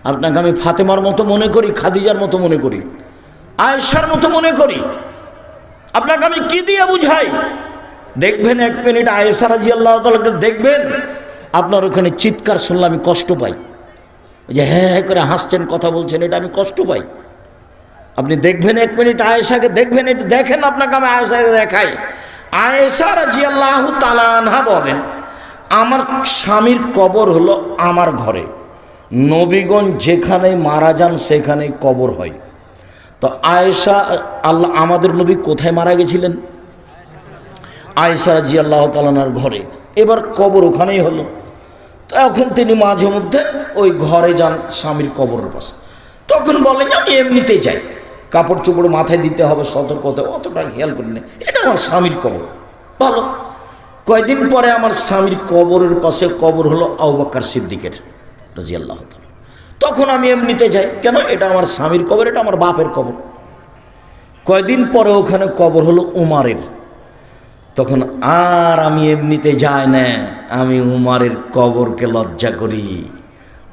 আপনাকে আমি ফাতেমার মতো মনে করি, খাদিজার মতো মনে করি, আয়েশার মতো মনে করি? আপনাকে আমি কি দিয়ে বুঝাই? দেখবেন 1 মিনিট আয়েশা রাদিয়াল্লাহু তাআলাকে দেখবেন, আপনার ওখানে চিৎকার শুনলে আমি কষ্ট পাই। যে হ্যাঁ হ্যাঁ করে হাসছেন, কথা বলছেন, এটা আমি কষ্ট পাই। আপনি দেখবেন 1 মিনিট আয়েশাকে দেখবেন, এটা দেখেন, আপনাকে আমি আয়েশাকে দেখাই। আয়েশা রাদিয়াল্লাহু তাআলা আনহা বলেন, আমার স্বামীর কবর হলো আমার ঘরে। নবীগণ যেখানে মারা যান সেখানেই কবর হয়। তো আয়েশা, আল্লাহ আমাদের নবী কোথায় মারা গেছিলেন? আয়েশা রাদিয়াল্লাহু তাআলা আনহার ঘরে। এবার কবর ওখানেই হলো। তো এখন তিনি মাঝে মধ্যে ওই ঘরে যান স্বামীর কবরের পাশে। তখন বলেন আমি এমনিতেই যাই, কাপড় চোপড় মাথায় দিতে হবে, সতর্কতা, অতটা খেয়াল করি না, এটা আমার স্বামীর কবর। ভালো। কয়দিন পরে আমার স্বামীর কবরের পাশে কবর হলো আবু বকর সিদ্দিকের রাদিয়াল্লাহু তাআলা। তখন আমি এমনিতে যাই, কেন? এটা আমার স্বামীর কবর, এটা আমার বাপের কবর। কয়দিন পরে ওখানে কবর হলো উমারের। তখন আর আমি এমনিতে যাই না, আমি উমারের কবরকে লজ্জা করি।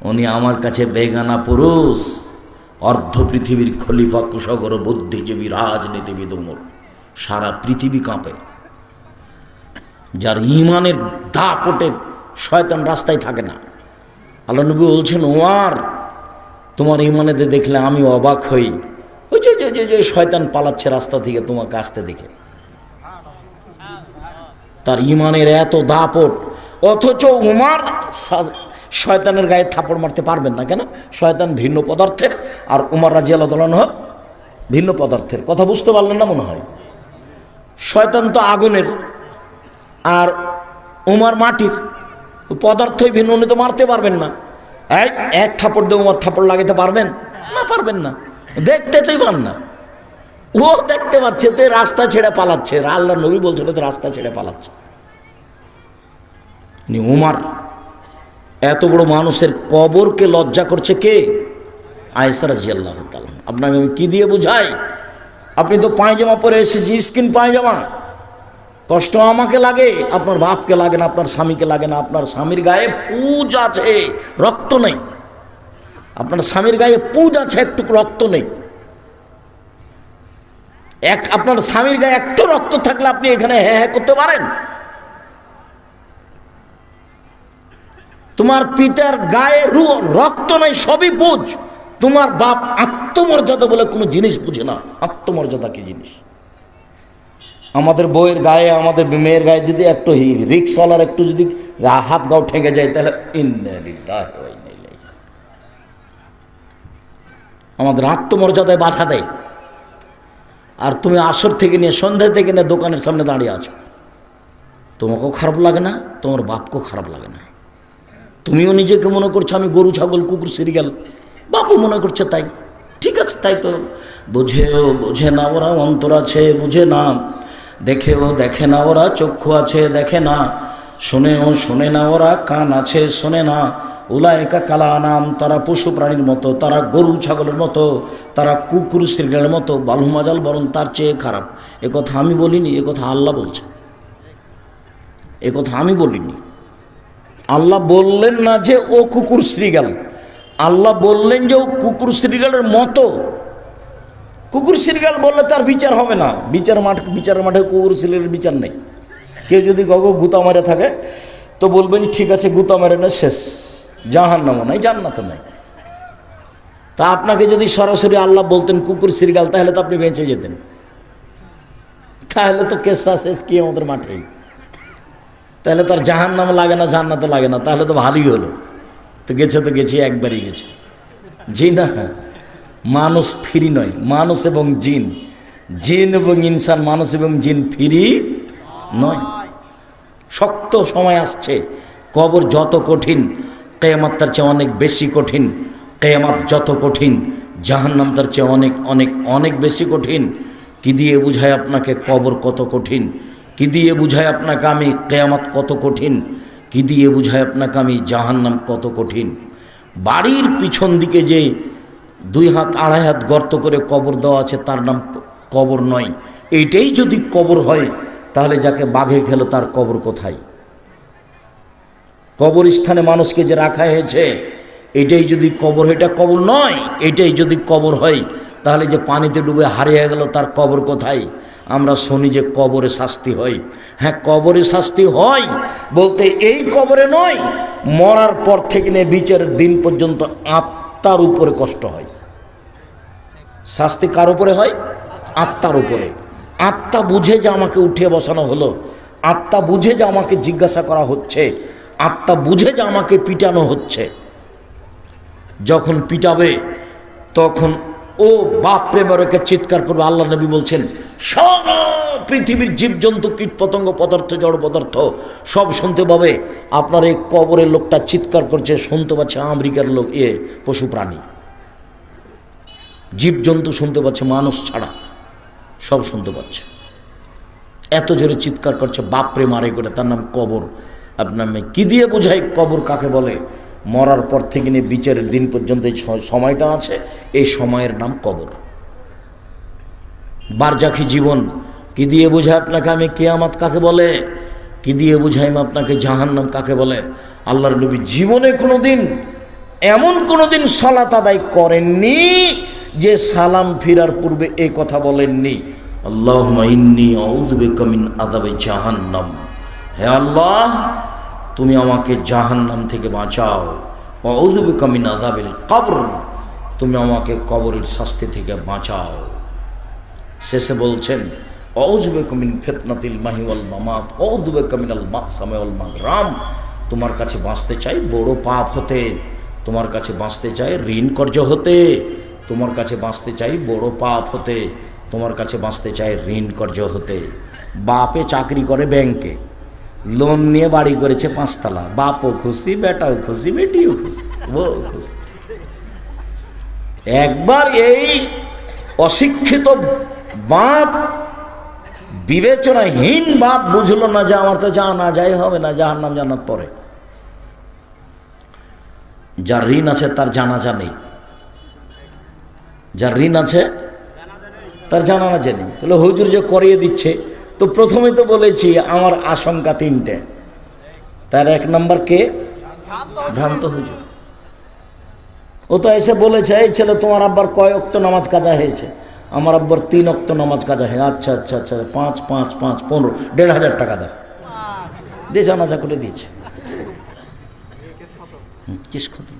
উনি আমার কাছে বেগানা পুরুষ, অর্ধ পৃথিবীর খলিফা, কুশাগর, বুদ্ধিজীবী, রাজনীতিবিদ উমর। সারা পৃথিবী কাঁপে। যার ইমানের দাপটে শয়তান রাস্তায় থাকে না। আল্লাহ নবী বলছেন, উমার তোমার ইমানেতে দেখলে আমি অবাক হই। ওই যে শয়তান পালাচ্ছে রাস্তা থেকে তোমাকে আসতে দেখে। তার ইমানের এত দাপট, অথচ উমার শয়তানের গায়ে থাপড় মারতে পারবেন না। কেন? শয়তান ভিন্ন পদার্থের, আর উমর রাদিয়াল্লাহু তাআলা আনহু ভিন্ন পদার্থের। কথা বুঝতে পারলেন না মনে হয়? শয়তান তো আগুনের, আর উমর মাটির, পদার্থই ভিন্ন, উনি তো মারতে পারবেন না। এক থাপড় দিয়ে উমর থাপড় লাগাতে পারবেন না? পারবেন না। দেখতেই পান না। ও দেখতে পাচ্ছে তো রাস্তা ছেড়ে পালাচ্ছে। আল্লাহ নবী বলছিল তো রাস্তা ছেড়ে পালাচ্ছে। উমর এত বড় মানুষের কবরকে লজ্জা করছে কে? আয়েশা রাদিয়াল্লাহু তাআলা। আপনাকে আমি কি দিয়ে বুঝাই? আপনি তো পায়জামা পরে এসেছি, স্কিন পায়জামা। কষ্ট আমাকে লাগে, আপনার বাপকে লাগে না, আপনার স্বামীকে লাগে না। আপনার স্বামীর গায়ে পুজ আছে, রক্ত নেই। আপনার স্বামীর গায়ে পুজ আছে, একটু রক্ত নেই। আপনার স্বামীর গায়ে একটু রক্ত থাকলে আপনি এখানে হ্যাঁ হ্যাঁ করতে পারেন? তোমার পিতার গায়ে রক্ত নাই, সবই পুজ। তোমার বাপ আত্মমর্যাদা বলে কোনো জিনিস বুঝে না। আত্মমর্যাদা কি জিনিস? আমাদের বউয়ের গায়ে, আমাদের মেয়ের গায়ে যদি একটু রিক্সওয়ালার একটু যদি হাত গাও ঠেকে যায়, তাহলে আমাদের আত্মমর্যাদায় বাধা দেয়। আর তুমি আসর থেকে নিয়ে সন্ধ্যা থেকে নিয়ে দোকানের সামনে দাঁড়িয়ে আছো, তোমাকেও খারাপ লাগে না, তোমার বাপকেও খারাপ লাগে না। তুমিও নিজেকে মনে করছো আমি গরু, ছাগল, কুকুর, সিরিয়াল, বাপও মনে করছে তাই। ঠিক আছে, তাই তো। বোঝে না ওরা, অন্তর আছে বুঝে না। দেখেও দেখে না ওরা, চক্ষু আছে দেখে না। শোনেও শোনে না ওরা, কান আছে শোনে না। উলাইকা কাল আনাম, তারা পশু প্রাণীর মতো, তারা গরু ছাগলের মতো, তারা কুকুর সিরিয়ালের মতো। বালহুমাজাল, বরং তার চেয়ে খারাপ। এ কথা আমি বলিনি, এ কথা আল্লাহ বলছে। এ কথা আমি বলিনি। আল্লাহ বললেন না যে ও কুকুর শ্রীগাল, আল্লাহ বললেন যে ও কুকুর শ্রীগালের মতো। কুকুর শ্রীগাল বললে তার বিচার হবে না। বিচারের মাঠে কুকুর শ্রীগালের বিচার নেই। কেউ যদি গুতা মারে থাকে তো বলবেন ঠিক আছে, গুতা মারে না, শেষ, জাহান্নামও নাই, জান্নাতও নাই। তা আপনাকে যদি সরাসরি আল্লাহ বলতেন কুকুর শ্রীগাল, তাহলে তো আপনি বেঁচে যেতেন। তাহলে তো কেসটা শেষ কি আমাদের মাঠেই। তাহলে তার জাহান্নাম লাগে না, জান্নাতে লাগে না, তাহলে তো ভালোই হলো। তো গেছে একবারই গেছে। জি না, মানুষ ফ্রি নয়, মানুষ এবং জিন, জিন এবং ইনসান, মানুষ এবং জিন ফ্রি নয়। শক্ত সময় আসছে। কবর যত কঠিন, কিয়ামত তার চেয়ে অনেক বেশি কঠিন। কিয়ামত যত কঠিন, জাহান্নাম তার চেয়ে অনেক অনেক অনেক বেশি কঠিন। কি দিয়ে বুঝায় আপনাকে কবর কত কঠিন? কি দিয়ে বুঝায় আপনাকে আমি কিয়ামত কত কঠিন? কি দিয়ে বুঝায় আপনাকে আমি জাহান্নাম কত কঠিন? বাড়ির পিছন দিকে যে 2 হাত 2.5 হাত গর্ত করে কবর দেওয়া আছে, তার নাম কবর নয়। এইটাই যদি কবর হয়, তাহলে যাকে বাঘে খেলো তার কবর কোথায়? কবরস্থানে মানুষকে যে রাখা হয়েছে, এটাই যদি কবর, এটা কবর নয়, এটাই যদি কবর হয় তাহলে যে পানিতে ডুবে হারিয়ে গেল তার কবর কোথায়? আমরা শুনি যে কবরে শাস্তি হয়। হ্যাঁ, কবরে শাস্তি হয় বলতে এই কবরে নয়, মরার পর থেকে নিয়ে বিচারের দিন পর্যন্ত আত্মার উপরে কষ্ট হয়। শাস্তি কার উপরে হয়? আত্মার উপরে। আত্মা বুঝে যে আমাকে উঠিয়ে বসানো হলো, আত্মা বুঝে যে আমাকে জিজ্ঞাসা করা হচ্ছে, আত্মা বুঝে যে আমাকে পিটানো হচ্ছে। যখন পিটাবে তখন ও বাপরে বাবাকে চিৎকার করবে। আল্লাহ নবী বলছেন সারা পৃথিবীর জীবজন্তু, কীট পতঙ্গ, পদার্থ, জড় পদার্থ সব শুনতে পাবে। আপনার এই কবরের লোকটা চিৎকার করছে, শুনতে পাচ্ছে আমেরিকার লোক, পশু প্রাণী, জীবজন্তু শুনতে পাচ্ছে, মানুষ ছাড়া সব শুনতে পাচ্ছে। এত জোরে চিৎকার করছে, বাপরে মারে করে। তার নাম কবর। আপনার কি দিয়ে বোঝাই কবর কাকে বলে? মরার পর থেকে নিয়ে বিচারের দিন পর্যন্ত এই সময়টা আছে, এই সময়ের নাম কবর। বারজাখি জীবন কি দিয়ে বোঝায় আপনাকে আমি কিয়ামত কাকে বলে? কি দিয়ে বোঝাই আপনাকে জাহান্নাম কাকে বলে? আল্লাহর নবী জীবনে কোনোদিন এমন কোনোদিন সালাত আদায় করেননি যে সালাম ফিরার পূর্বে এই কথা বলেননি, আল্লাহুম্মা ইন্নী আউযু বিকা মিন আযাবি জাহান্নাম। হে আল্লাহ, তুমি আমাকে জাহান্নাম থেকে বাঁচাও। ওয়া আউযু বিকা মিন আযাবিল কবর, তুমি আমাকে কবরের শাস্তি থেকে বাঁচাও। শেষে বলছেন আউযু বিকা মিন ফিতনাতিল মাহি ওয়াল মামাত, আউযু বিকা মিনাল মাকসামি ওয়াল মাগরাম। তোমার কাছে বাঁচতে চাই বড় পাপ হতে, তোমার কাছে বাঁচতে চাই ঋণ কর্য হতে, তোমার কাছে বাঁচতে চাই বড় পাপ হতে, তোমার কাছে বাঁচতে চাই ঋণ কর্য হতে। বাপে চাকরি করে ব্যাংকে, লোন নিয়ে বাড়ি করেছে 5 তলা, বাপও খুশি, বেটাও খুশি, বেটিও খুশি, ও খুশি। একবার এই অশিক্ষিত বাপ, বিবেচনাহীন বাপ বুঝলো না যে আমার তো জানা যায় হবে না, জাহান্নাম জান্নাত পরে। যার ঋণ আছে তার জানাজা নেই, যার ঋণ আছে তার জানাজা নেই। তাহলে হুজুর যে করিয়ে দিচ্ছে, তো প্রথমে তো বলেছি আমার আশঙ্কা 3টে। তার 1 নম্বর কে? ভ্রান্ত হুজুর। ও তো এসে বলেছে, এই ছেলে তোমার আব্বার কয় ওয়াক্ত নামাজ কাজা হয়েছে? আমার আব্বার 3 ওয়াক্ত নামাজ কাজা হয়ে। আচ্ছা আচ্ছা আচ্ছা, 5 5 5 15, 1,500 টাকা দেয়, দিয়ে জানাজা করে দিয়েছে। কিস খতম।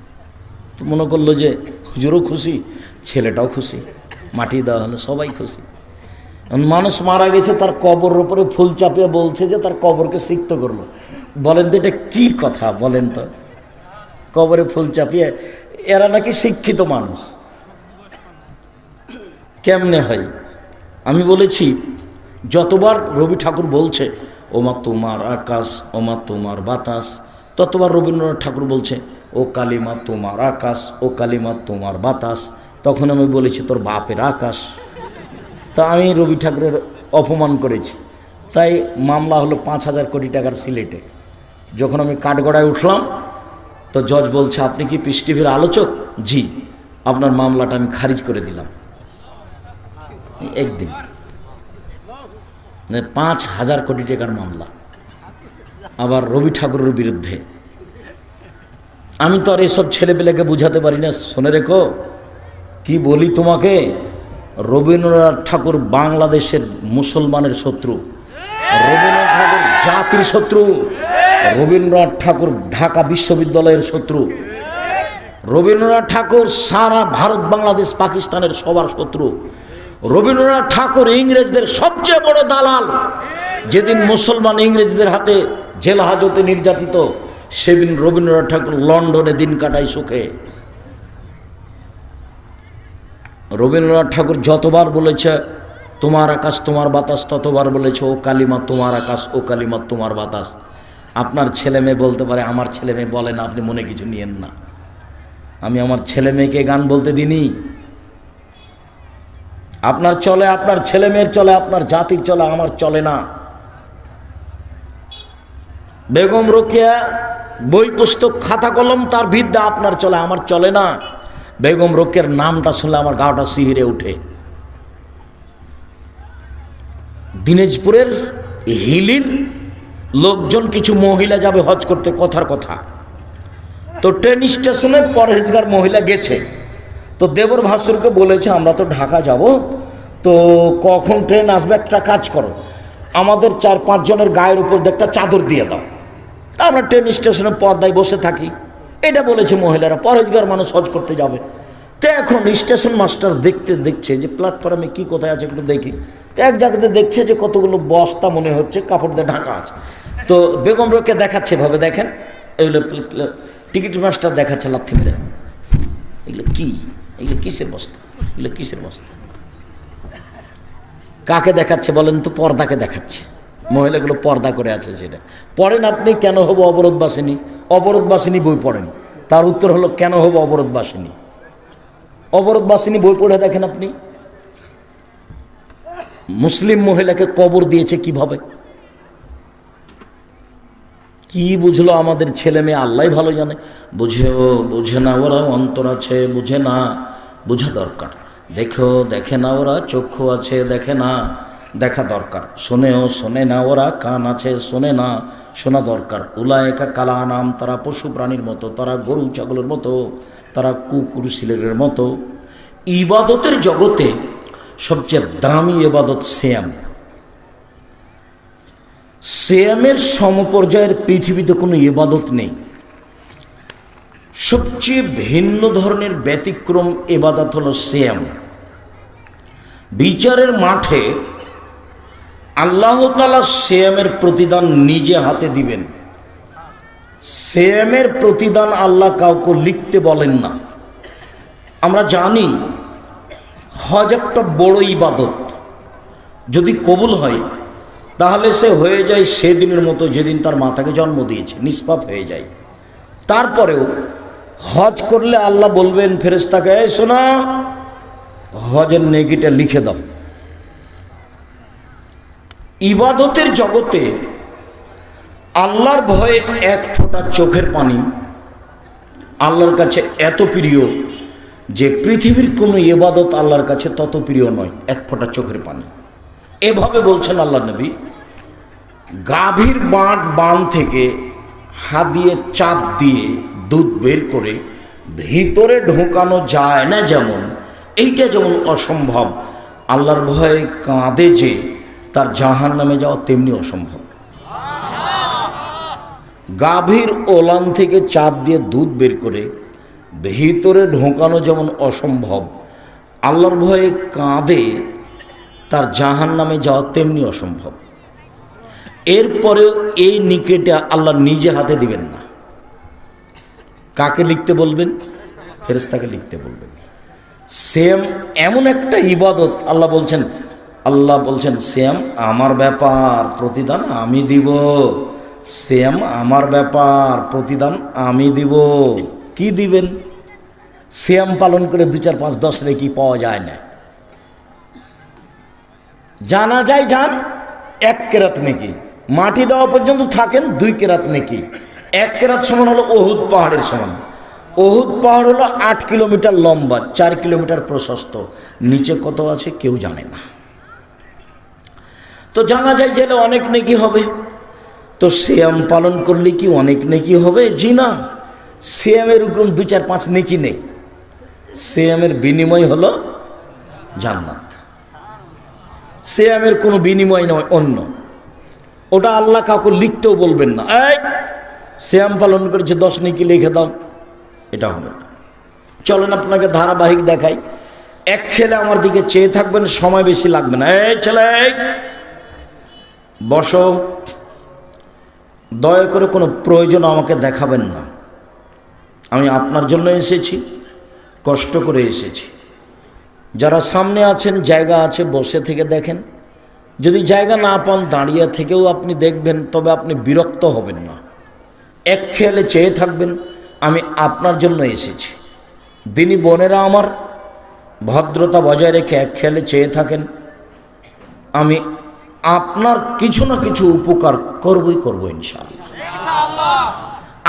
তো মনে করলো যে হুজুরও খুশি, ছেলেটাও খুশি, মাটি দেওয়া হলো, সবাই খুশি। মানুষ মারা গেছে, তার কবরের উপরে ফুল চাপিয়ে বলছে যে তার কবরকে সিক্ত করলো। বলেন তো এটা কি কথা? বলেন তো, কবরে ফুল চাপিয়ে, এরা নাকি শিক্ষিত মানুষ, কেমনে হয়? আমি বলেছি যতবার রবি ঠাকুর বলছে ওমা তোমার আকাশ, ওমা তোমার বাতাস, ততবার রবীন্দ্রনাথ ঠাকুর বলছে ও কালিমা তোমার আকাশ, ও কালিমা তোমার বাতাস। তখন আমি বলেছি তোর বাপের আকাশ। তা আমি রবি ঠাকুরের অপমান করেছি, তাই মামলা হলো 5,000 কোটি টাকার সিলেটে। যখন আমি কাঠগড়ায় উঠলাম তো জজ বলছে আপনি কি পিস টিভির আলোচক? জি। আপনার মামলাটা আমি খারিজ করে দিলাম একদিন। 5,000 কোটি টাকার মামলা, আবার রবি ঠাকুরের বিরুদ্ধে। আমি তো আর এসব ছেলেপেলেকে বুঝাতে পারি না। শুনে রেখো, কি বলি তোমাকে, রবীন্দ্রনাথ ঠাকুর বাংলাদেশের মুসলমানের শত্রু, রবীন্দ্রনাথ ঠাকুর জাতির শত্রু, রবীন্দ্রনাথ ঠাকুর ঢাকা বিশ্ববিদ্যালয়ের শত্রু, রবীন্দ্রনাথ ঠাকুর সারা ভারত, বাংলাদেশ, পাকিস্তানের সবার শত্রু। রবীন্দ্রনাথ ঠাকুর ইংরেজদের সবচেয়ে বড় দালাল। যেদিন মুসলমান ইংরেজদের হাতে জেল হাজতে নির্যাতিত, সেদিন রবীন্দ্রনাথ ঠাকুর লন্ডনে দিন কাটায় সুখে। রবীন্দ্রনাথ ঠাকুর যতবার বলেছে তোমার আকাশ তোমার বাতাস, ততবার বলেছে ও কালিমা তোমার আকাশ, ও কালিমা তোমার বাতাস। আপনার ছেলে মেয়ে বলতে পারে, আমার ছেলে মেয়ে বলে না, আপনি মনে কিছু নিয়েন না। আমি আমার ছেলে মেয়েকে গান বলতে দিনি। আপনার চলে, আপনার ছেলে মেয়ের চলে, আপনার জাতির চলে, আমার চলে না। বেগম রোকেয়া বই পুস্তক খাতা কলম তার বিদ্যা আপনার চলে, আমার চলে না। বেগম রোকেয়ার নামটা শুনলে আমার গাটা শিহরে উঠে। দিনাজপুরের হিলির লোকজন, কিছু মহিলা যাবে হজ করতে, কথার কথা। তো ট্রেন স্টেশনে পরহেজগার মহিলা গেছে, তো দেবর ভাসুরকে বলেছে আমরা তো ঢাকা যাব, তো কখন ট্রেন আসবে, একটা কাজ করো, আমাদের 4-5 জনের গায়ের উপর একটা চাদর দিয়ে দাও, আমরা ট্রেন স্টেশনে পর্দায় বসে থাকি। এটা বলেছে মহিলারা, পরহেজগার মানুষ হজ করতে যাবে। তো এখন স্টেশন মাস্টার দেখছে যে প্ল্যাটফর্মে কি কোথায় আছে একটু দেখি। তো এক জায়গাতে দেখছে যে কতগুলো বস্তা মনে হচ্ছে কাপড় দিয়ে ঢাকা আছে। তো বেগম রোকে দেখাচ্ছে, ভাবে দেখেন এগুলো টিকিট মাস্টার দেখাচ্ছে লাথি মেরে, এগুলো কি, এগুলো কিসের বস্তা, এগুলো কিসের বস্তা? কাকে দেখাচ্ছে বলেন তো? পর্দাকে দেখাচ্ছে। মহিলাগুলো পর্দা করে আছে সেটা পড়েন আপনি। কেন হব অবরোধবাসিনী? অবরোধবাসিনী বই পড়েন, তার উত্তর হলো কেন হব অবরোধবাসিনী। অবরোধবাসিনী বই পড়ে দেখেন আপনি। মুসলিম মহিলাকে কবর দিয়েছে কিভাবে, কি বুঝলো আমাদের ছেলে মেয়ে? আল্লাহ ভালো জানে। বুঝে না ওরা, অন্তর আছে, বুঝে না, বোঝা দরকার। দেখে না ওরা, চক্ষু আছে, দেখে না, দেখা দরকার। শোনে না ওরা, কান আছে, শোনে না, শোনা দরকার। উলায়েকা কালা নাম, তারা পশু প্রাণীর মতো, তারা গরু ছাগলের মতো, তারা কুকুর শিলের মতো। ইবাদতের জগতে সবচেয়ে দামি ইবাদত সিয়াম। সিয়ামের সমপর্যায়ের পৃথিবীতে কোনো ইবাদত নেই। সবচেয়ে ভিন্ন ধরনের ব্যতিক্রম ইবাদত হলো সিয়াম। বিচারের মাঠে আল্লাহ তাআলা সিয়ামের প্রতিদান নিজে হাতে দিবেন। সিয়ামের প্রতিদান আল্লাহ কাউকে লিখতে বলেন না। আমরা জানি হজ একটা বড় ইবাদত, যদি কবুল হয় তাহলে সে হয়ে যায় সেদিনের মতো যেদিন তার মাতাকে জন্ম দিয়েছে, নিষ্পাপ হয়ে যায়। তারপরেও হজ করলে আল্লাহ বলবেন ফেরেশতাকে, এই শোনা, হজের নেকিটা লিখে দাও। ইবাদতের জগতে আল্লাহর ভয়ে এক ফোঁটা চোখের পানি আল্লাহর কাছে এত প্রিয় যে পৃথিবীর কোনো ইবাদত আল্লাহর কাছে তত প্রিয় নয়, এক ফোঁটা চোখের পানি। এভাবে বলছেন আল্লাহ নবী, গাভীর বান থেকে হাত দিয়ে চাপ দিয়ে দুধ বের করে ভিতরে ঢোকানো যায় না, যেমন এইটা যেমন অসম্ভব, আল্লাহর ভয়ে কাঁদে যে তার জাহান্নামে যাওয়া তেমনি অসম্ভব। গাভীর ওলান থেকে চাপ দিয়ে দুধ বের করে ভিতরে ঢোকানো যেমন অসম্ভব, আল্লাহর ভয়ে কাঁদে তার জাহান্নামে যাওয়া তেমনি অসম্ভব। এরপরেও এই নিকেটা আল্লাহ নিজে হাতে দিবেন না। কাকে লিখতে বলবেন? ফেরেশতাকে লিখতে বলবেন। সেম এমন একটা ইবাদত আল্লাহ বলছেন সেম আমার ব্যাপার, প্রতিদান আমি দিব। সেম আমার ব্যাপার, প্রতিদান আমি দিব। কি দিবেন? সিয়াম পালন করে 2, 4, 5, 10 নেকি পাওয়া যায় না। জানা যায় যান 1 কেরাত নেকি, মাটি দেওয়া পর্যন্ত থাকেন 2 কেরাত নেকি। 1 কেরাত সমান হলো ওহুদ পাহাড়ের সমান। ওহুদ পাহাড় হলো 8 কিলোমিটার লম্বা, 4 কিলোমিটার প্রশস্ত। নিচে কত আছে কেউ জানে না। তো জানা যায় জেলে অনেক নেকি হবে। তো সিয়াম পালন করলে কি অনেক নেকি হবে? জি না, সিয়ামের উপর 2, 4, 5 নেকি নেই। সিয়ামের বিনিময় হলো জান্নাত। সিয়ামের কোনো বিনিময় নয় অন্য। ওটা আল্লাহ কাউকে লিখতেও বলবেন না, এই সিয়াম পালন করেছে 10 নেকি লিখে দাও, এটা হবে না। চলেন আপনাকে ধারাবাহিক দেখাই। এক খেলে আমার দিকে চেয়ে থাকবেন, সময় বেশি লাগবে না। এই ছেলে বসো, দয়া করে কোনো প্রয়োজন আমাকে দেখাবেন না। আমি আপনার জন্য এসেছি, কষ্ট করে এসেছি। যারা সামনে আছেন জায়গা আছে, বসে থেকে দেখেন। যদি জায়গা না পান দাঁড়িয়ে থেকেও আপনি দেখবেন, তবে আপনি বিরক্ত হবেন না। এক খেয়ালে চেয়ে থাকবেন, আমি আপনার জন্য এসেছি। দিনী বোনেরা আমার, ভদ্রতা বজায় রেখে এক খেয়ালে চেয়ে থাকেন। আমি আপনার কিছু না কিছু উপকার করব ইনশাআল্লাহ।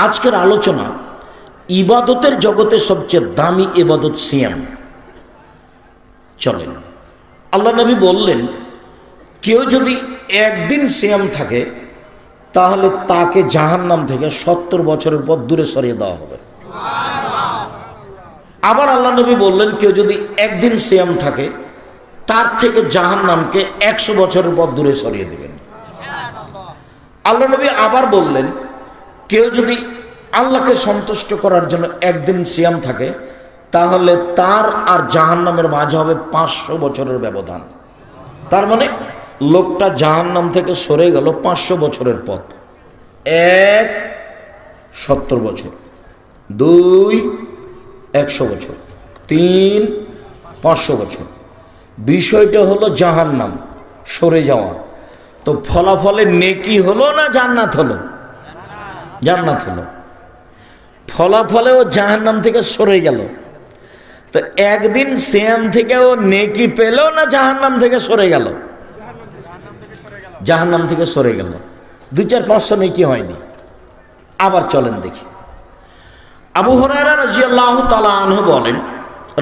আজকের আলোচনা ইবাদতের জগতে সবচেয়ে দামি ইবাদত সিয়াম। চলেন, আল্লাহ নবী বললেন, কেউ যদি একদিন সিয়াম থাকে তাহলে তাকে জাহান্নাম থেকে 70 বছরের পর দূরে সরিয়ে দেওয়া হবে। আবার আল্লাহ নবী বললেন কেউ যদি একদিন সিয়াম থাকে তার থেকে জাহান্নামকে 100 বছরের পথ দূরে সরিয়ে দিবেন। আল্লাহ নবী আবার বললেন কেউ যদি আল্লাহকে সন্তুষ্ট করার জন্য একদিন সিয়াম থাকে তাহলে তার আর জাহান্নামের মাঝে হবে 500 বছরের ব্যবধান। তার মানে লোকটা জাহান্নাম থেকে সরে গেল 500 বছরের পথ। 1 70 বছর, 2 100 বছর, 3 500 বছর। বিষয়টা হলো জাহান্নাম সরে যাওয়া। তো ফলাফলে নেকি হলো না জান্নাত হলো? জান্নাত হলো। ফলাফলে ও জাহান্নাম থেকে সরে গেল। তো একদিন সিয়াম থেকে ও নেকি পেল না জাহান্নাম থেকে সরে গেল? জাহান্নাম থেকে সরে গেল। 2-4-500 নেকি হয়নি। আবার চলেন দেখি। আবু হুরায়রা রাদিয়াল্লাহু তাআলা আনহু বলেন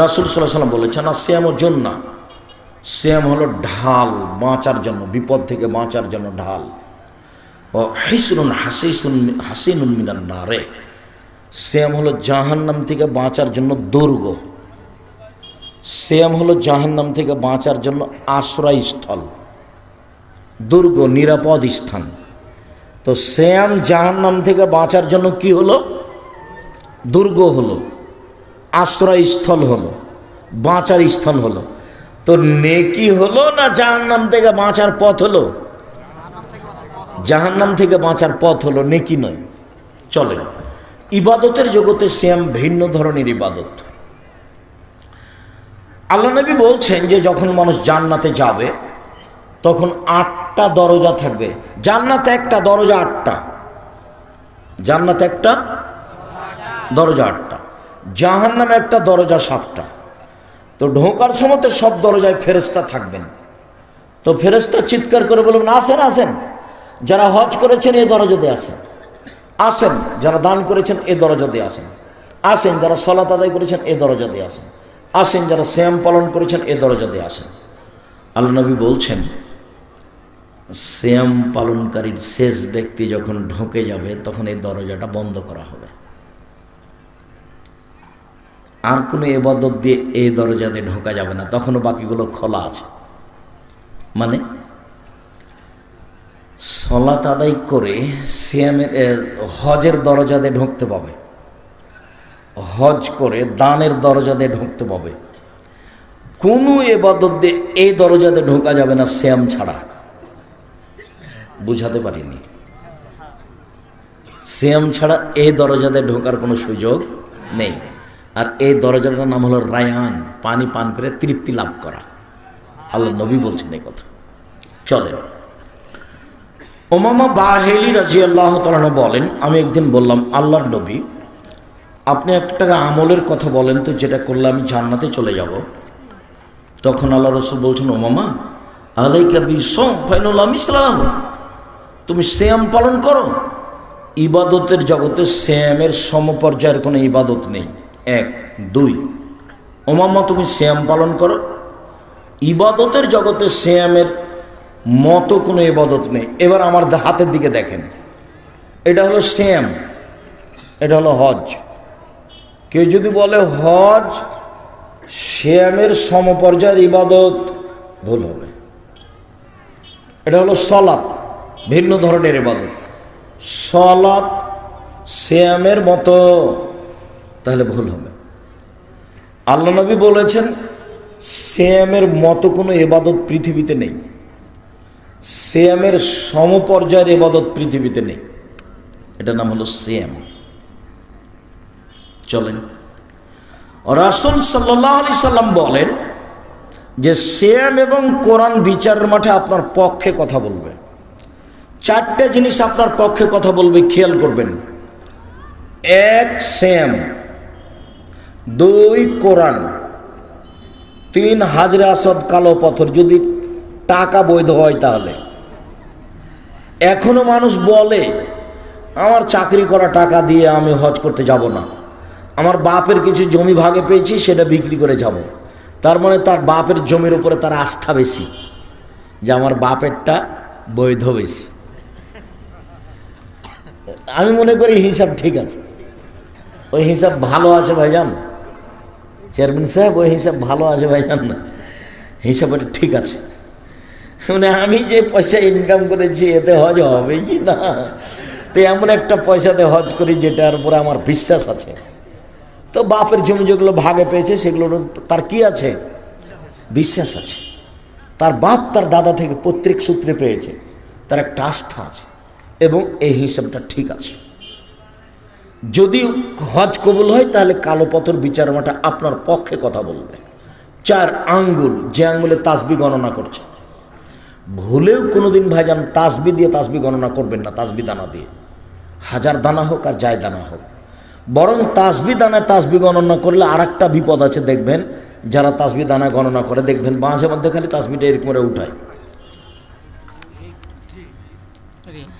রাসূল সাল্লাল্লাহু আলাইহি ওয়াসাল্লাম বলেছেন সিয়ামুল জান্নাহ, সিয়াম হলো ঢাল, বাঁচার জন্য, বিপদ থেকে বাঁচার জন্য ঢাল। ও হিসনুন হাসিনুন মিনান নারে, সিয়াম হলো জাহান্নাম থেকে বাঁচার জন্য দুর্গ। সিয়াম হলো জাহান্নাম থেকে বাঁচার জন্য আশ্রয়স্থল, দুর্গ, নিরাপদ স্থান। তো সিয়াম জাহান্নাম থেকে বাঁচার জন্য কি হলো? দুর্গ হলো, আশ্রয়স্থল হলো, বাঁচার স্থান হলো। তো নেকি হলো না জাহান্নাম থেকে বাঁচার পথ হলো? জাহান্নাম থেকে বাঁচার পথ হলো, নেকি নয়। চলে ইবাদতের জগতে সিয়াম ভিন্ন ধরনের ইবাদত। আল্লাহ নবী বলছেন যে যখন মানুষ জান্নাতে যাবে তখন 8টা দরজা থাকবে। জান্নাতে একটা দরজা 8টা, জান্নাতে একটা দরজা 8টা, জাহান্নামে একটা দরজা 7টা। তো ঢোকার সময় সব দরজায় ফেরেশতা থাকবেন। তো ফেরেশতা চিৎকার করে বলবেন আসেন আসেন, যারা হজ করেছেন এই দরজা দিয়ে আসেন, আসেন যারা দান করেছেন এই দরজা দিয়ে আসেন, আসেন যারা সালাত আদায় করেছেন এই দরজা দিয়ে আসেন, আসেন যারা সিয়াম পালন করেছেন এই দরজা দিয়ে আসেন। আল্লাহ নবী বলছেন সিয়াম পালনকারীর শেষ ব্যক্তি যখন ঢোকে যাবে তখন এই দরজাটা বন্ধ করা হবে। আর কোনো ইবাদত দিয়ে এই দরজা দিয়ে ঢোকা যাবে না, তখনও বাকিগুলো খোলা আছে। মানে সালাত আদায় করে সিয়ামের হজের দরজা দিয়ে ঢুকতে পাবে, হজ করে দানের দরজা দিয়ে ঢুকতে পাবে। কোনো ইবাদত দিয়ে এই দরজা দিয়ে ঢোকা যাবে না সিয়াম ছাড়া। বুঝাতে পারিনি? সিয়াম ছাড়া এই দরজা দিয়ে ঢোকার কোনো সুযোগ নেই। আর এই দরজাটার নাম হলো রায়ান, পানি পান করে তৃপ্তি লাভ করা। আল্লাহ নবী বলছেন এই কথা। চলে উমামা বাহিলি রাদিয়াল্লাহু তাআলা বলেন আমি একদিন বললাম আল্লাহর নবী আপনি একটা আমলের কথা বলেন তো যেটা করলে আমি জান্নাতে চলে যাব। তখন আল্লাহ রাসূল বলছেন উমামা আলাইকা বিসম ফাইনাল মিসলাহ, তুমি সিয়াম পালন করো। ইবাদতের জগতে সিয়ামের সমপর্যায়ের কোনো ইবাদত নেই। 1 2 উমামা তুমি সিয়াম পালন করো। ইবাদতের জগতে সিয়ামের মতো কোনো ইবাদত নেই। এবার আমার হাতের দিকে দেখেন, এটা হলো সিয়াম, এটা হলো হজ। কেউ যদি বলে হজ সিয়ামের সমপর্যায়ের ইবাদত, ভুল হবে। এটা হলো সালাত, ভিন্ন ধরনের ইবাদত। সালাত সিয়ামের মতো, তাহলে ভুল হবে। আল্লাহ নবী বলেছেন সিয়ামের মতো কোনো ইবাদত পৃথিবীতে নেই, সিয়ামের সমপর্যায়ের ইবাদত পৃথিবীতে নেই। এটার নাম হলো সিয়াম। চলেন রাসূল সাল্লাল্লাহু আলাইহি সাল্লাম বলেন যে সিয়াম এবং কোরআন বিচারের মাঠে আপনার পক্ষে কথা বলবে। 4টে জিনিস আপনার পক্ষে কথা বলবে, খেয়াল করবেন। 1 সিয়াম, 2 কোরআন, 3 হাজরে আসওয়াদ কালো পাথর, যদি টাকা বৈধ হয় তাহলে। এখনো মানুষ বলে আমার চাকরি করা টাকা দিয়ে আমি হজ করতে যাব না, আমার বাপের কিছু জমি ভাগে পেয়েছি সেটা বিক্রি করে যাব। তার মানে তার বাপের জমির উপরে তার আস্থা বেশি, যে আমার বাপেরটা বৈধ বেশি। আমি মনে করি হিসাব ঠিক আছে, ওই হিসাব ভালো আছে ভাইজান। চেয়ারম্যান সাহেব ওই হিসাব ভালো আছে ভাইজান, না হিসাবটা ঠিক আছে, মানে আমি যে পয়সা ইনকাম করেছি এতে হজ হবে কি না, তো এমন একটা পয়সাতে হজ করি যেটার উপরে আমার বিশ্বাস আছে। তো বাপের জমি যেগুলো ভাগে পেয়েছে সেগুলো তার কি আছে, বিশ্বাস আছে। তার বাপ তার দাদা থেকে পৈতৃক সূত্রে পেয়েছে, তার একটা আস্থা আছে এবং এই হিসাবটা ঠিক আছে। যদি হজ কবুল হয় তাহলে কালো পাথর বিচারমাটা আপনার পক্ষে কথা বলবে। 4 আঙ্গুল, যে আঙ্গুলে তাসবি গণনা করছে, ভুলেও কোনোদিন ভাইজান তাসবি দিয়ে তাসবি গণনা করবেন না, তাসবি দানা দিয়ে, 1000 দানা হোক আর যায় দানা হোক। বরং তাসবি দানায় তাসবি গণনা করলে আর একটা বিপদ আছে, দেখবেন যারা তাসবি দানা গণনা করে দেখবেন মাঝে মধ্যে খালি তাসবিটা এরকম করে উঠায়,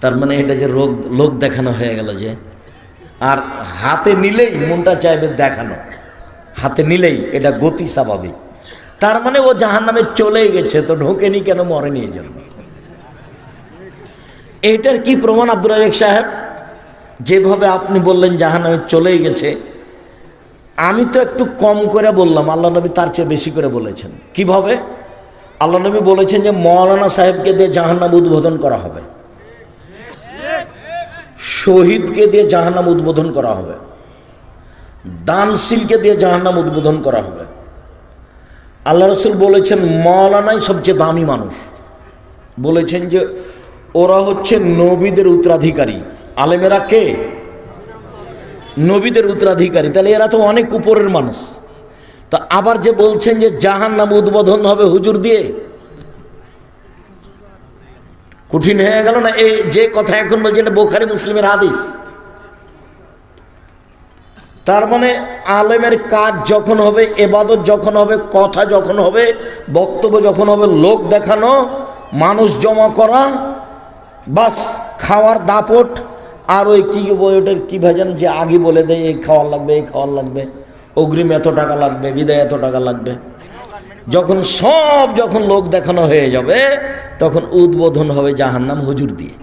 তার মানে এটা যে লোক দেখানো হয়ে গেল যে। আর হাতে নিলেই মনটা চাইবে দেখানো, হাতে নিলেই এটা গতি স্বাভাবিক, তার মানে ও জাহান্নামে চলেই গেছে, তো ঢোকেনি কেন, মরেনি এই জন্য। এটার কি প্রমাণ আব্দুর রাজ্জাক সাহেব? যেভাবে আপনি বললেন জাহান্নামে চলেই গেছে, আমি তো একটু কম করে বললাম, আল্লাহ নবী তার চেয়ে বেশি করে বলেছেন। কিভাবে? আল্লাহ নবী বলেছেন যে মৌলানা সাহেবকে দিয়ে জাহান্নাম উদ্বোধন করা হবে, শহীদকে দিয়ে জাহান্নাম উদ্বোধন করা হবে, দানশীলকে দিয়ে জাহান্নাম উদ্বোধন করা হবে। আল্লাহ রসুল বলেছেন মৌলানাই সবচেয়ে দামি মানুষ, বলেছেন যে ওরা হচ্ছে নবীদের উত্তরাধিকারী। আলেমেরা কে? নবীদের উত্তরাধিকারী, তাহলে এরা তো অনেক উপরের মানুষ। তা আবার যে বলছেন যে জাহান্নাম উদ্বোধন হবে হুজুর দিয়ে, কঠিন হয়ে গেল না? এই যে কথা এখন বলছেন এটা বুখারী মুসলিমের হাদিস। তার মানে আলেমের কাজ যখন হবে, ইবাদত যখন হবে, কথা যখন হবে, বক্তব্য যখন হবে, লোক দেখানো, মানুষ জমা করা, বাস খাওয়ার দাপট, আর ওই কি ওইটার কি ভাজান যে আগে বলে দেয় এই খাওয়ার লাগবে, এই খাওয়ার লাগবে, অগ্রিম এত টাকা লাগবে, বিদায় এত টাকা লাগবে, যখন লোক দেখানো হয়ে যাবে তখন উদ্বোধন হবে জাহান্নাম হুজুর দিয়ে।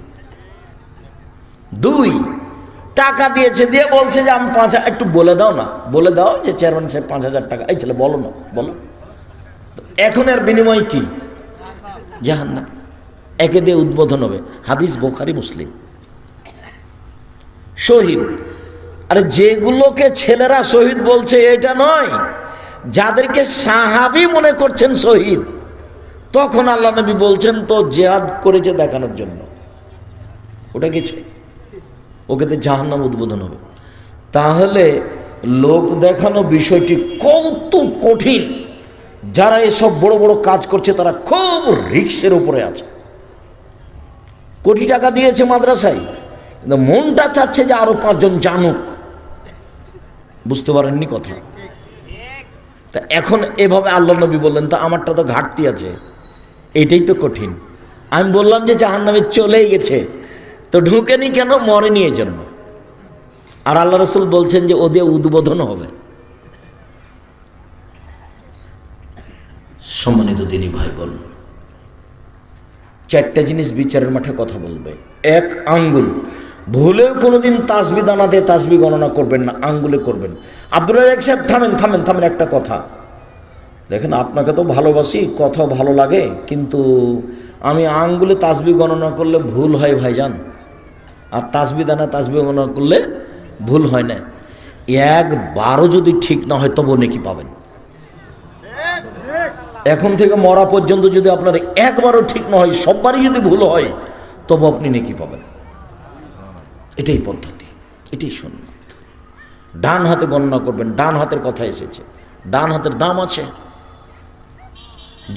2 টাকা দিয়েছে, দিয়ে বলছে যে আমি 5,000, একটু বলে দাও না, বলে দাও যে চেয়ারম্যান সাহেব 5,000 টাকা, এই ছেলে বলো না, বলো। এখন এর বিনিময় কি? জাহান্নাম। একে দিয়ে উদ্বোধন হবে। হাদিস বুখারী মুসলিম। শহীদ, আরে যেগুলোকে ছেলেরা শহীদ বলছে এটা নয়, যাদেরকে সাহাবী মনে করছেন শহীদ, তখন আল্লাহ নবী বলছেন তো জিহাদ করেছে দেখানোর জন্য, ওটা গেছে, ওকে তো জাহান্নাম উদ্বোধন হবে। তাহলে লোক দেখানো বিষয়টি কত কঠিন। যারা এসব বড় বড় কাজ করছে তারা খুব রিস্কের উপরে আছে। কোটি টাকা দিয়েছে মাদ্রাসায়, কিন্তু মনটা চাচ্ছে যে আরো 5 জন জানুক। বুঝতে পারেননি কথা? তা এখন এভাবে আল্লাহ নবী বললেন, তা আমারটা তো ঘাটতি আছে, এটাই তো কঠিন। আমি বললাম যে জাহান্নামে চলেই গেছে, তো ঢুকেনি কেন? মরেনি এই জন্য। আর আল্লাহ রসুল বলছেন যে ওদের উদ্বোধন হবে। সম্মানিত দিনী ভাই বোন, 4টা জিনিস বিচারের মাঠে কথা বলবে। 1 আঙ্গুল, ভুলেও কোনোদিন তাসবি দানাতে তাসবি গণনা করবেন না, আঙ্গুলে করবেন। আব্দুর রাজ্জাক সাহেব থামেন, একটা কথা দেখেন, আপনাকে তো ভালোবাসি, কথা ভালো লাগে, কিন্তু আমি আঙ্গুলে তাসবি গণনা করলে ভুল হয় ভাইজান, আর তাসবি দানা তাসবি গণনা করলে ভুল হয় না। 1বারও যদি ঠিক না হয় তবু নেকি পাবেন। এখন থেকে মরা পর্যন্ত যদি আপনার 1বারও ঠিক না হয়, সববারই যদি ভুল হয়, তবু আপনি নেকি পাবেন। এটাই পদ্ধতি, এটাই সুন্নাত। ডান হাতে গণনা করবেন, ডান হাতের কথা এসেছে, ডান হাতের দাম আছে।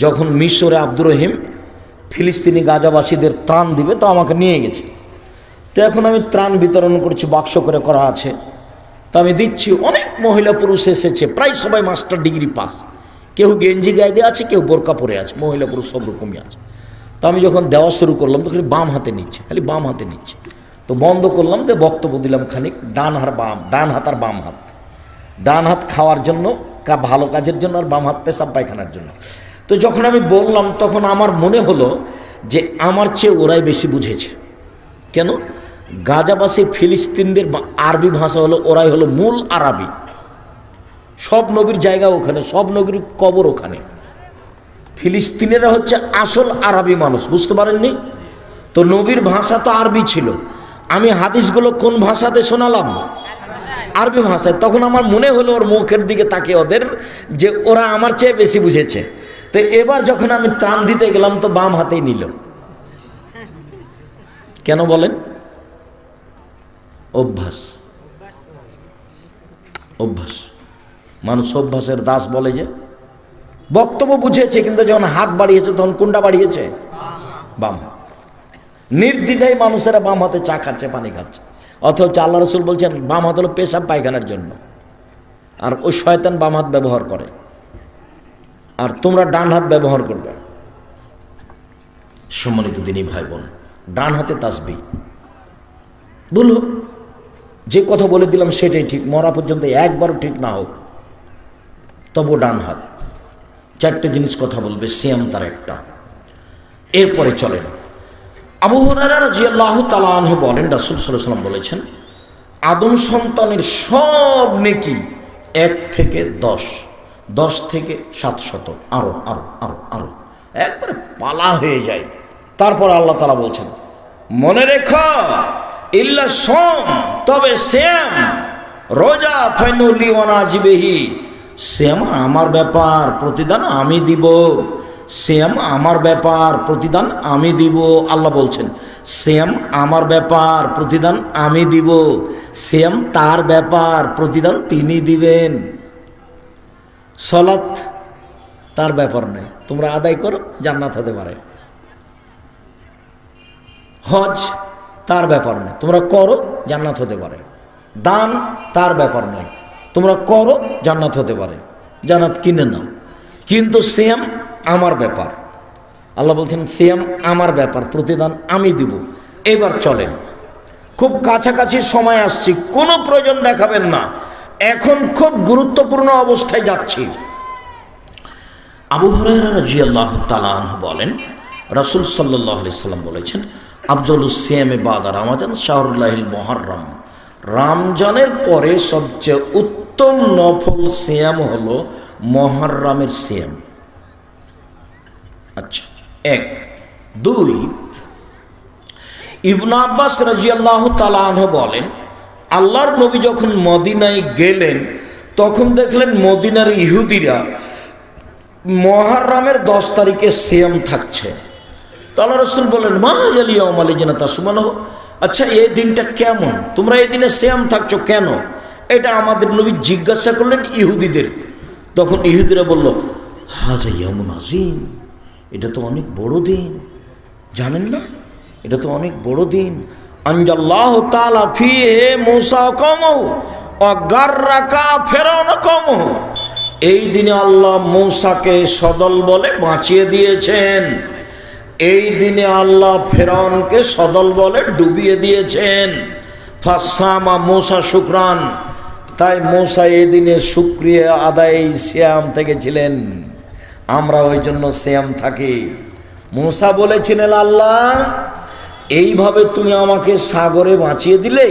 যখন মিশরে আব্দুর রহিম ফিলিস্তিনি গাজাবাসীদের ত্রাণ দিবে, তো আমাকে নিয়ে গেছে, তো এখন আমি ত্রাণ বিতরণ করছি, বাক্স করে করা আছে, তো আমি দিচ্ছি। অনেক মহিলা পুরুষ এসেছে, প্রায় সবাই মাস্টার ডিগ্রি পাস, কেউ গেঞ্জি গায়ে দিয়ে আছে, কেউ বোরকা পরে আছে, মহিলা পুরুষ সব রকমই আছে। তো আমি যখন দেওয়া শুরু করলাম তো খালি বাম হাতে নিচ্ছে, খালি বাম হাতে নিচ্ছে। তো বন্ধ করলাম, তো বক্তব্য দিলাম খানিক, ডান হাত আর বাম হাত। ডান হাত খাওয়ার জন্য, ভালো কাজের জন্য, আর বাম হাত পেশাব পায়খানার জন্য। তো যখন আমি বললাম তখন আমার মনে হলো যে আমার চেয়ে ওরাই বেশি বুঝেছে। কেন? গাজাবাসী ফিলিস্তিনদের আরবি ভাষা হলো, ওরাই হলো মূল আরবি, সব নবীর জায়গা ওখানে, সব নবীর কবর ওখানে। ফিলিস্তিনেরা হচ্ছে আসল আরবি মানুষ, বুঝতে পারেননি তো? নবীর ভাষা তো আরবি ছিল। আমি হাদিসগুলো কোন ভাষাতে শোনালাম? আরবি ভাষায়। তখন আমার মনে হলো ওর মুখের দিকে তাকিয়ে ওদের, যে ওরা আমার চেয়ে বেশি বুঝেছে। তো এবার যখন আমি ত্রাণ দিতে গেলাম তো বাম হাতেই নিল। কেন বলেন? অভ্যাস, অভ্যাস। মানুষ অভ্যাসের দাস বলে। যে বক্তব্য বুঝেছে, কিন্তু যখন হাত বাড়িয়েছে তখন কোনটা বাড়িয়েছে? বাম হাত। নির্দ্বিধায় মানুষেরা বাম হাতে চা খাচ্ছে, পানি খাচ্ছে। অথচ আল্লাহ রসুল বলছেন বাম হাত হলো পেশাব পায়খানার জন্য, আর ওই শয়তান বাম হাত ব্যবহার করে, আর তোমরা ডান হাত ব্যবহার করবে। সম্মানিত দিনী ভাই বোন, ডান হাতে তাসবিহ। বলো যে কথা বলে দিলাম সেটাই ঠিক, মরা পর্যন্ত একবারও ঠিক না হোক, তবু ডান হাত। চারটে জিনিস কথা বলবে, সিয়াম তার একটা। এরপরে চলেন, আবু হুরায়রা রাদিয়াল্লাহু তাআলা আনহু বলেন, রাসূল সাল্লাল্লাহু আলাইহি ওয়াসাল্লাম বলেছেন, আদম সন্তানের সব নেকি 1 থেকে 10, 10 থেকে 700, আরো আরো আরো আরো একবারে পালা হয়ে যায়। তারপর আল্লাহ তাআলা বলছেন, মনে রেখো ইল্লা সোম, তবে সিয়াম, রোজা, ফাইনুলি ওয়ানাজিবিহি, সিয়াম আমার ব্যাপার, প্রতিদান আমি দিব। সিয়াম আমার ব্যাপার, প্রতিদান আমি দিব। আল্লাহ বলছেন সিয়াম আমার ব্যাপার, প্রতিদান আমি দিব। সিয়াম তার ব্যাপার, প্রতিদান তিনি দিবেন। সালাত তার ব্যাপার নেই, তোমরা আদায় করো, জান্নাত হতে পারে। হজ তার ব্যাপার নেই, তোমরা করো, জান্নাত হতে পারে। দান তার ব্যাপার নয়, তোমরা করো, জান্নাত হতে পারে, জান্নাত কিনে নাও। কিন্তু সিয়াম আমার ব্যাপার। আল্লাহ বলছেন সিয়াম আমার ব্যাপার, প্রতিদান আমি দিব। এবার চলেন, খুব কাছাকাছি সময় আসছি, কোনো প্রয়োজন দেখাবেন না, এখন খুব গুরুত্বপূর্ণ অবস্থায় যাচ্ছি। আবু হুরায়রা রাদিয়াল্লাহু তাআলা আনহু বলেন, রাসূল সাল্লাল্লাহু আলাইহি সাল্লাম বলেছেন, আফজালুস সিয়ামে বাদা রমাজান শাহরুল্লাহিল মুহাররম, রমজানের পরে সবচেয়ে উত্তম নফল সিয়াম হলো মুহররমের সিয়াম। আচ্ছা, 1। 2, ইবনে আব্বাস রাদিয়াল্লাহু তাআলা আনহু বলেন, আল্লাহর নবী যখন মদিনায় গেলেন তখন দেখলেন মদিনার ইহুদিরা মুহররমের 10 তারিখে সিয়াম থাকছে। আল্লাহ রাসূল বলেন, মা জালি ইয়াউমাল জান্নাত সুবহানাহু, আচ্ছা এই দিনটা কেমন, তোমরা এই দিনে সিয়াম থাকছো কেন? এটা আমাদের নবী জিজ্ঞাসা করলেন ইহুদিদের। তখন ইহুদিরা বলল, হাজা ইয়াউমুন আযীম, এটা তো অনেক বড় দিন, জানেন না? এটা তো অনেক বড় দিন। আনজাল্লাহু তাআলা ফিহি মূসা কওমহু ওয়া গাররাকা ফিরআউন কওমহু, এই দিনে আল্লাহ মূসাকে সদল বলে বাঁচিয়ে দিয়েছেন। এই দিনে আল্লাহ ফেরাউনকে সদল বলে ডুবিয়ে দিয়েছেন। ফাসামা মূসা শুকরান, তাই মূসা এই দিনে শুকরিয়া আদায় সিয়াম থেকেছিলেন। আমরা ওই জন্য সিয়াম থাকি। মূসা বলেছিলেন, আল্লাহ এইভাবে তুমি আমাকে সাগরে বাঁচিয়ে দিলে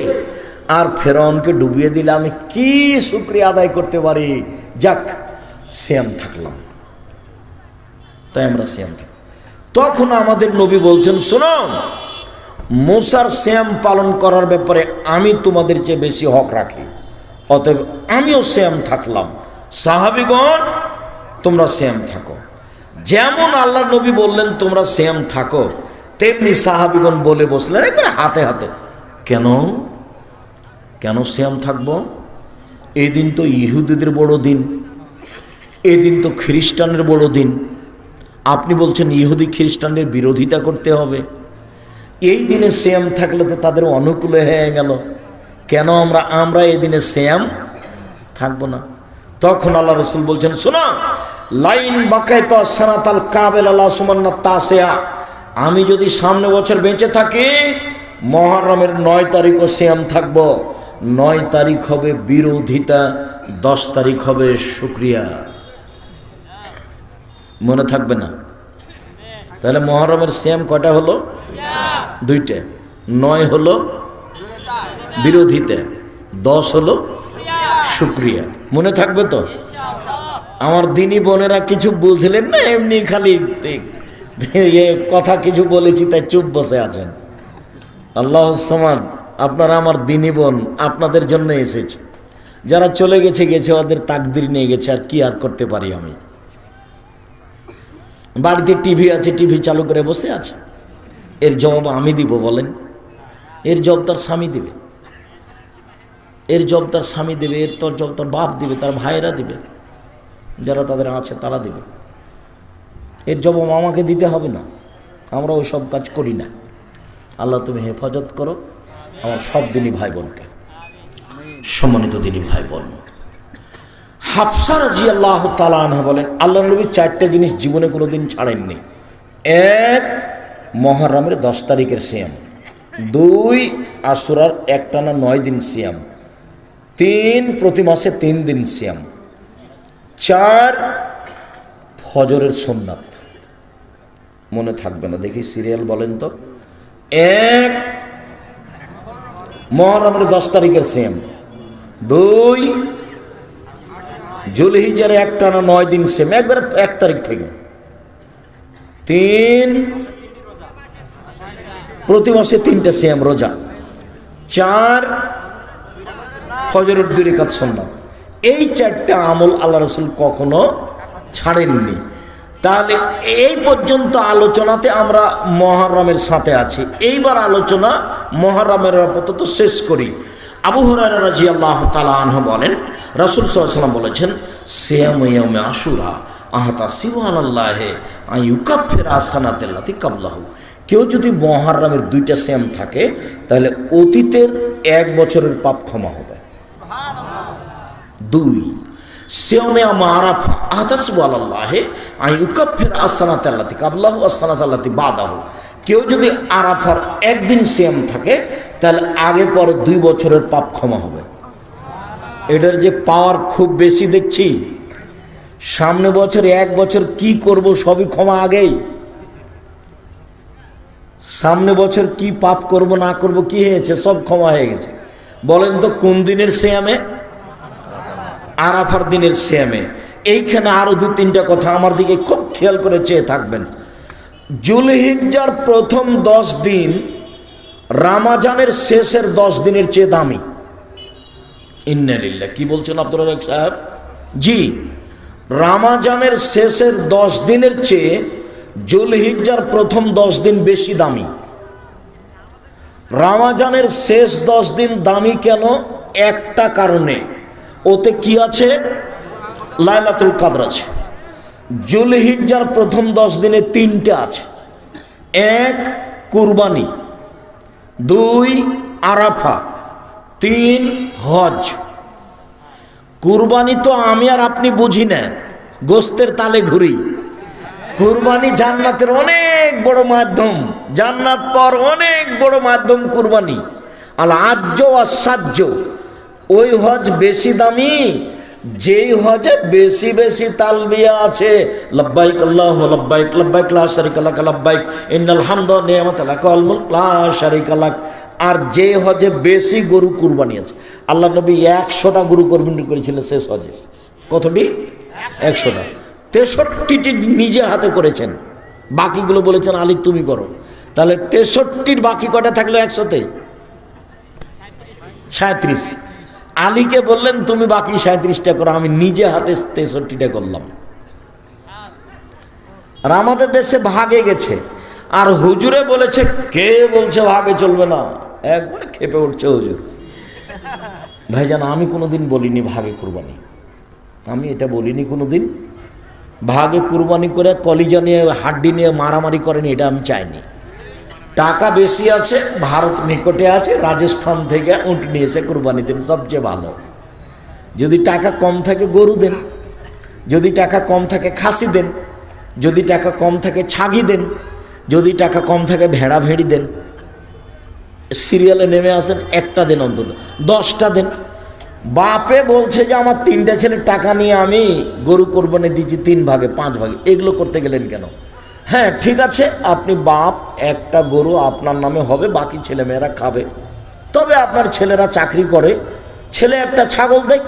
আর ফেরাউনকে ডুবিয়ে দিলে, আমি কি শুকরিয়া আদায় করতে পারি? যাক, সিয়াম থাকলাম, তাই আমরা সিয়াম থাকি। তখন আমাদের নবী বলছেন, শোনো, মূসার সিয়াম পালন করার ব্যাপারে আমি তোমাদের চেয়ে বেশি হক রাখি, অতএব আমিও সিয়াম থাকলাম। সাহাবীগণ তোমরা সিয়াম থাকো। যেমন আল্লাহর নবী বললেন তোমরা সিয়াম থাকো, তেমনি সাহাবীগণ বলে বসলেন একবার হাতে হাতে, কেন কেন সিয়াম থাকবো? এই দিন তো ইহুদিদের বড় দিন, এই দিন তো খ্রিস্টানের বড় দিন। আপনি বলছেন ইহুদি খ্রিস্টানের বিরোধিতা করতে হবে, এই দিনে সিয়াম থাকলে তো তাদের অনুকূলে হয়ে গেল, কেন আমরা এই দিনে সিয়াম থাকবো না? তখন আল্লাহ রাসূল বলছেন, শোনো, লাইন বাকায়তা সানাতাল কাবেল আল্লাহ সুমান্না তাসিয়া, আমি যদি সামনে বছর বেঁচে থাকি মুহররমের 9 তারিখও সিয়াম থাকবো। 9 তারিখ হবে বিরোধিতা, 10 তারিখ হবে শুকরিয়া। মনে থাকবে না? তাহলে মুহররমের সিয়াম কয়টা হলো? 2টা। 9 হলো বিরোধিতা, 10 হলো শুকরিয়া। মনে থাকবে তো? আমার দিনী বোনেরা কিছু বুঝলেন না, এমনি খালি কথা কিছু বলেছি তাই চুপ বসে আছেন। আল্লাহ সামাদ, আপনারা আমার দিনী বোন, আপনাদের জন্য এসেছে। যারা চলে গেছে গেছে, ওদের তাকদির নিয়ে গেছে, আর কি আর করতে পারি আমি। বাড়িতে টিভি আছে, টিভি চালু করে বসে আছে। এর জবাব আমি দিব বলেন? এর জবাব তার স্বামী দিবে, এর জবাব তার স্বামী দেবে, এর তোর জবাব তার বাপ দিবে, তার ভাইয়েরা দিবে, যারা তাদের আছে তারা দিবে। এর জবাব আমাকে দিতে হবে না, আমরা ওই সব কাজ করি না। আল্লাহ তুমি হেফাজত করো আমার সব দিনী ভাই বোনকে। সম্মানিত দিনী ভাই বোন, হাফসা রাদিয়াল্লাহু তাআলা আনহা বলেন, আল্লাহ নবী 4টে জিনিস জীবনে কোনোদিন ছাড়েননি। 1, মুহররমের 10 তারিখের সিয়াম। 2, আশুরার একটানা 9 দিন সিয়াম। 3, প্রতি মাসে 3 দিন সিয়াম। 4, ফজরের সুন্নাত। মনে থাকবে না, দেখি সিরিয়াল বলেন তো। 1, মুহররমের 10 তারিখের সিয়াম। 2, জুলহিজ্জার একটানা 9 দিন সিয়াম, একবার 1 তারিখ থেকে। 3, প্রতি মাসে 3টা সিয়াম রোজা। 4, ফজরের 2 রাকাত সুন্নাত। এই 4টা আমল আল্লাহ রাসূল কখনো ছাড়েননি। তাহলে এই পর্যন্ত আলোচনাতে আমরা মুহররমের সাথে আছি। এইবার আলোচনা মুহররমের আপাতত শেষ করি। আবু হুরায়রা রাদিয়াল্লাহু তাআলা আনহু বলেন, রাসূল সাল্লাল্লাহু আলাইহি ওয়াসাল্লাম বলেছেন, সিয়ামু ইয়াউমি আশুরা আহতাসিবু আলাল্লাহি আন ইউকাফিরা সানাতাল্লাতি ক্বাবলাহু। কেউ যদি মুহররমের 2টা সিয়াম থাকে, তাহলে অতীতের 1 বছরের পাপ ক্ষমা হবে। 2, সিয়ামে আরাফা আহতাসিবু আলাল্লাহি আন ইউকাফিরা সানাতাল্লাতি ক্বাবলাহু ওয়া সানাতাল্লাতি বাদাহু। কেউ যদি আরাফার 1 দিন সিয়াম থাকে, তাহলে আগে পরে 2 বছরের পাপ ক্ষমা হবে। এটার যে পাওয়ার খুব বেশি দেখছি। সামনে বছর 1 বছর কি করব সবই ক্ষমা আগেই। সামনে বছর কি পাপ করব না করব কি হয়েছে সব ক্ষমা হয়ে গেছে। বলেন তো কোন দিনের সিয়ামে? আরাফার দিনের সিয়ামে। এইখানে আরো 2-3টা কথা আমার দিকে খুব খেয়াল করে চেয়ে থাকবেন। জুলহিজ্জার প্রথম 10 দিন রমজানের শেষের 10 দিনের চেয়ে দামি। ইন্না লিল্লাহ, কি বলছেন আব্দুর রাজ্জাক সাহেব? জি, রমজানের শেষের 10 দিনের চেয়ে জুলহিজ্জার প্রথম 10 দিন বেশি দামি। রমজানের শেষ 10 দিন দামি কেন? একটা কারণে, ওতে কি আছে? লাইলাতুল কদর আছে। জুলহিজ্জার প্রথম 10 দিনে 3টা আছে। 1, কুরবানি। 2, আরাফা। 3, হজ। কুরবানি তো আমি আর আপনি বুঝি না, গোস্তের তালে ঘুরি। কুরবানি জান্নাতের অনেক বড় মাধ্যম, জান্নাত পাওয়ার অনেক বড় মাধ্যম কুরবানি। আল আজ্জ ওয়াস সাজ্জ, ওই হজ বেশি দামি যেই হজে বেশি বেশি তালবিয়া আছে, লব্বাইক আল্লাহুম্মা লব্বাইক লব্বাইক লা শারীকা লাক লব্বাইক ইন্নাল হামদা ওয়া নি'মাতা লাকা ওয়াল মুলক লা শারীকা লাক। আর যে হজে বেশি গরু কুরবানি আছে, আল্লাহ নবী 100টা গরু কুরবানি করেছিলেন শেষ হজে। কতটি? 100টা। 63টি নিজে হাতে করেছেন, বাকিগুলো বলেছেন আলী তুমি করো। তাহলে 63টির বাকি কটা থাকলো 100তে? 37। আলীকে বললেন তুমি বাকি 37টা করো, আমি নিজে হাতে 63টা করলাম। আর আমাদের দেশে ভাগে গেছে, আর হুজুরে বলেছে, কে বলছে ভাগে চলবে না? একবার খেপে উঠছে হুজুর। ভাইজান, আমি কোনোদিন বলিনি ভাগে কুরবানি, আমি এটা বলিনি কোনোদিন। ভাগে কুরবানি করে কলিজা নিয়ে হাড্ডি নিয়ে মারামারি করেনি, এটা আমি চাইনি। টাকা বেশি আছে, ভারত নিকটে আছে, রাজস্থান থেকে উট নিয়ে এসে কুরবানি দেন, সবচেয়ে ভালো। যদি টাকা কম থাকে গরু দেন, যদি টাকা কম থাকে খাসি দেন, যদি টাকা কম থাকে ছাগি দেন, যদি টাকা কম থাকে ভেড়া ভেড়ি দেন। সিরিয়ালে নেমে আসেন, একটা দেন, অন্তত 10টা দেন। বাপে বলছে যে আমার 3টে ছেলের টাকা নিয়ে আমি গরু কোরবানি দিচ্ছি 3 ভাগে 5 ভাগে, এগুলো করতে গেলেন কেন? হ্যাঁ ঠিক আছে, আপনি বাপ, একটা গরু আপনার নামে হবে, বাকি ছেলেমেয়েরা খাবে। তবে আপনার ছেলেরা চাকরি করে, ছেলে একটা ছাগল দেখ,